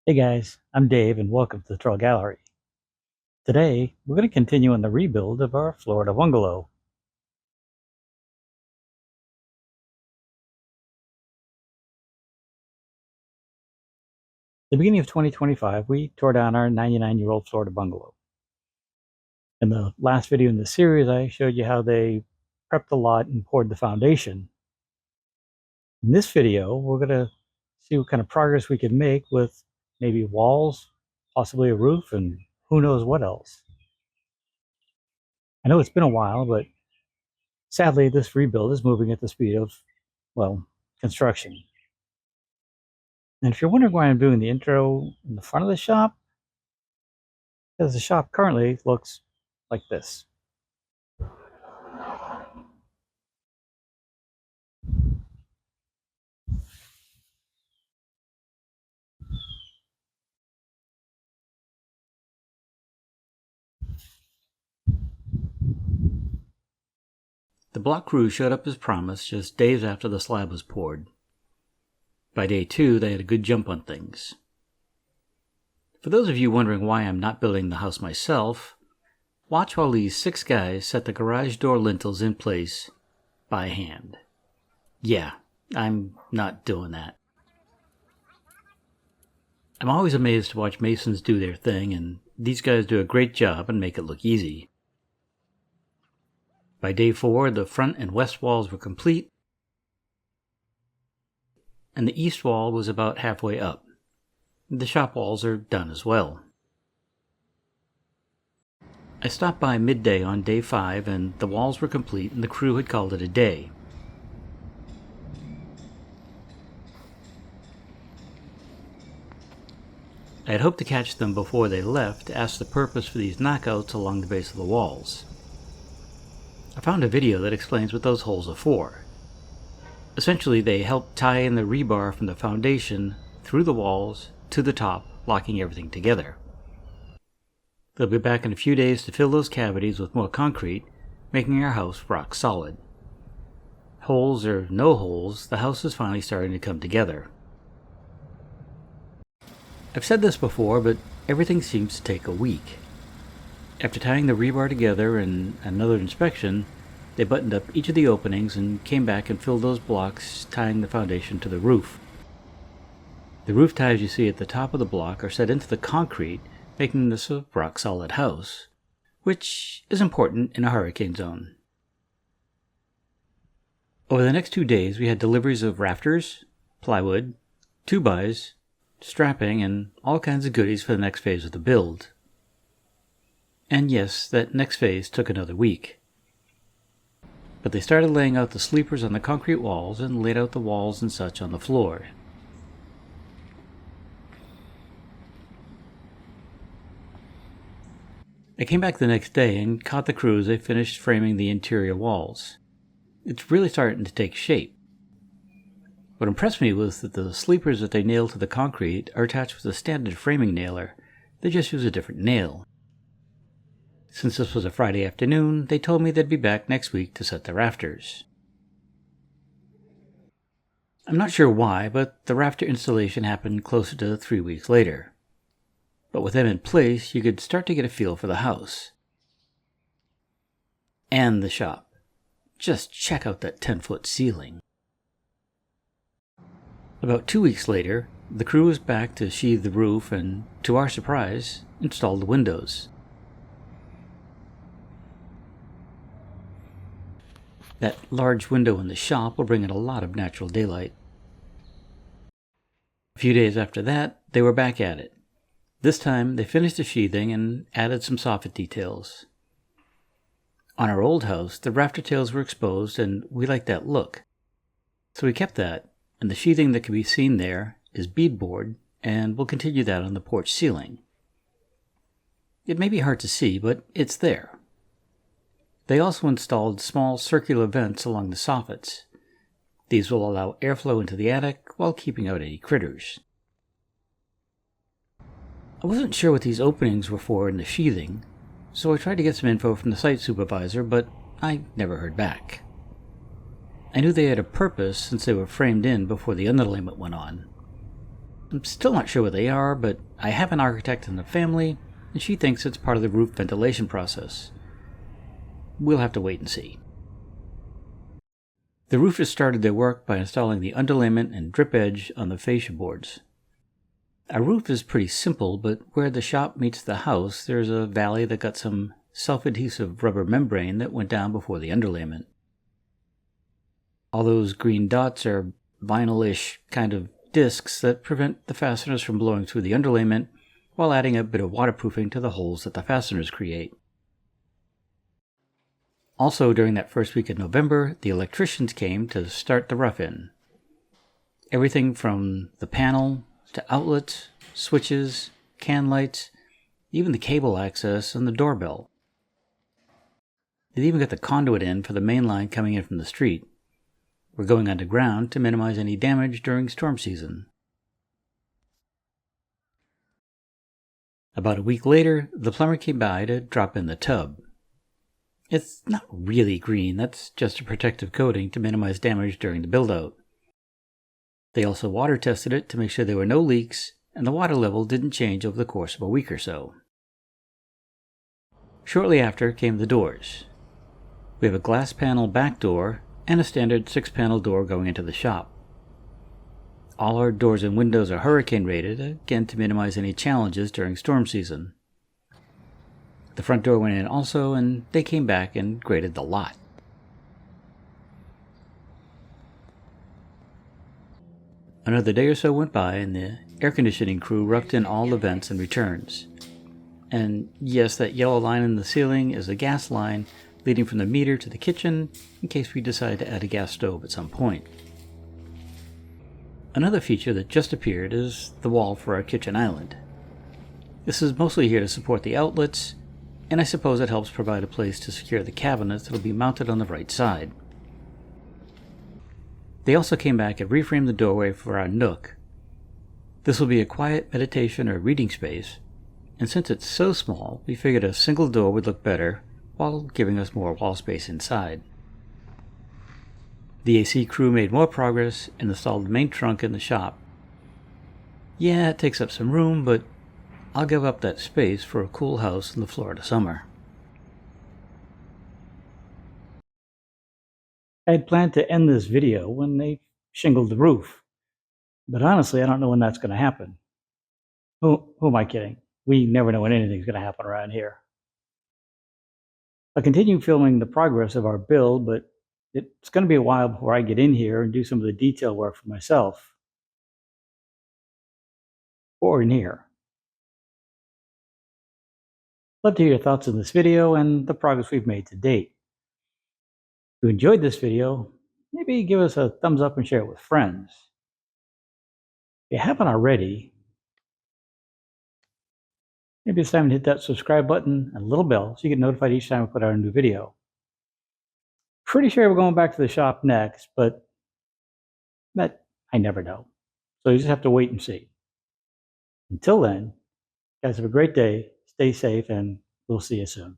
Hey guys, I'm Dave and welcome to the Trull Gallery. Today, we're going to continue on the rebuild of our Florida bungalow. At the beginning of 2025, we tore down our 99-year-old Florida bungalow. In the last video in the series, I showed you how they prepped the lot and poured the foundation. In this video, we're going to see what kind of progress we can make with maybe walls, possibly a roof, and who knows what else. I know it's been a while, but sadly, this rebuild is moving at the speed of, well, construction. And if you're wondering why I'm doing the intro in the front of the shop, because the shop currently looks like this. The block crew showed up as promised just days after the slab was poured. By day 2, they had a good jump on things. For those of you wondering why I'm not building the house myself, watch while these 6 guys set the garage door lintels in place by hand. Yeah, I'm not doing that. I'm always amazed to watch masons do their thing, and these guys do a great job and make it look easy. By day 4, the front and west walls were complete, and the east wall was about halfway up. The shop walls are done as well. I stopped by midday on day 5, and the walls were complete and the crew had called it a day. I had hoped to catch them before they left to ask the purpose for these knockouts along the base of the walls. I found a video that explains what those holes are for. Essentially, they help tie in the rebar from the foundation through the walls to the top, locking everything together. They'll be back in a few days to fill those cavities with more concrete, making our house rock solid. Holes or no holes, the house is finally starting to come together. I've said this before, but everything seems to take a week. After tying the rebar together and another inspection, they buttoned up each of the openings and came back and filled those blocks, tying the foundation to the roof. The roof ties you see at the top of the block are set into the concrete, making this a rock-solid house, which is important in a hurricane zone. Over the next 2 days, we had deliveries of rafters, plywood, 2x, strapping, and all kinds of goodies for the next phase of the build. And yes, that next phase took another week. But they started laying out the sleepers on the concrete walls and laid out the walls and such on the floor. I came back the next day and caught the crew as they finished framing the interior walls. It's really starting to take shape. What impressed me was that the sleepers that they nailed to the concrete are attached with a standard framing nailer. They just use a different nail. Since this was a Friday afternoon, they told me they'd be back next week to set the rafters. I'm not sure why, but the rafter installation happened closer to 3 weeks later. But with them in place, you could start to get a feel for the house. And the shop. Just check out that 10-foot ceiling. About 2 weeks later, the crew was back to sheathe the roof and, to our surprise, install the windows. That large window in the shop will bring in a lot of natural daylight. A few days after that, they were back at it. This time, they finished the sheathing and added some soffit details. On our old house, the rafter tails were exposed and we liked that look. So we kept that, and the sheathing that can be seen there is beadboard, and we'll continue that on the porch ceiling. It may be hard to see, but it's there. They also installed small circular vents along the soffits. These will allow airflow into the attic while keeping out any critters. I wasn't sure what these openings were for in the sheathing, so I tried to get some info from the site supervisor, but I never heard back. I knew they had a purpose since they were framed in before the underlayment went on. I'm still not sure what they are, but I have an architect in the family, and she thinks it's part of the roof ventilation process. We'll have to wait and see. The roofers started their work by installing the underlayment and drip edge on the fascia boards. Our roof is pretty simple, but where the shop meets the house, there's a valley that got some self-adhesive rubber membrane that went down before the underlayment. All those green dots are vinyl-ish kind of discs that prevent the fasteners from blowing through the underlayment while adding a bit of waterproofing to the holes that the fasteners create. Also, during that first week of November, the electricians came to start the rough-in. Everything from the panel to outlets, switches, can lights, even the cable access and the doorbell. They even got the conduit in for the main line coming in from the street. We're going underground to minimize any damage during storm season. About a week later, the plumber came by to drop in the tub. It's not really green, that's just a protective coating to minimize damage during the build-out. They also water tested it to make sure there were no leaks and the water level didn't change over the course of a week or so. Shortly after came the doors. We have a glass panel back door and a standard 6-panel door going into the shop. All our doors and windows are hurricane rated, again to minimize any challenges during storm season. The front door went in also, and they came back and graded the lot. Another day or so went by, and the air conditioning crew roughed in all the vents and returns. And yes, that yellow line in the ceiling is a gas line leading from the meter to the kitchen in case we decide to add a gas stove at some point. Another feature that just appeared is the wall for our kitchen island. This is mostly here to support the outlets, and I suppose it helps provide a place to secure the cabinets that will be mounted on the right side. They also came back and reframed the doorway for our nook. This will be a quiet meditation or reading space, and since it's so small, we figured a single door would look better while giving us more wall space inside. The AC crew made more progress and installed the main trunk in the shop. Yeah, it takes up some room, but I'll give up that space for a cool house in the Florida summer. I had planned to end this video when they shingled the roof, but honestly, I don't know when that's going to happen. Who am I kidding? We never know when anything's going to happen around here. I'll continue filming the progress of our build, but it's going to be a while before I get in here and do some of the detail work for myself. Or in here. Love to hear your thoughts on this video and the progress we've made to date. If you enjoyed this video, maybe give us a thumbs up and share it with friends. If you haven't already, maybe it's time to hit that subscribe button and little bell so you get notified each time I put out a new video. Pretty sure we're going back to the shop next, but that I never know. So you just have to wait and see. Until then, guys, have a great day, stay safe, and we'll see you soon.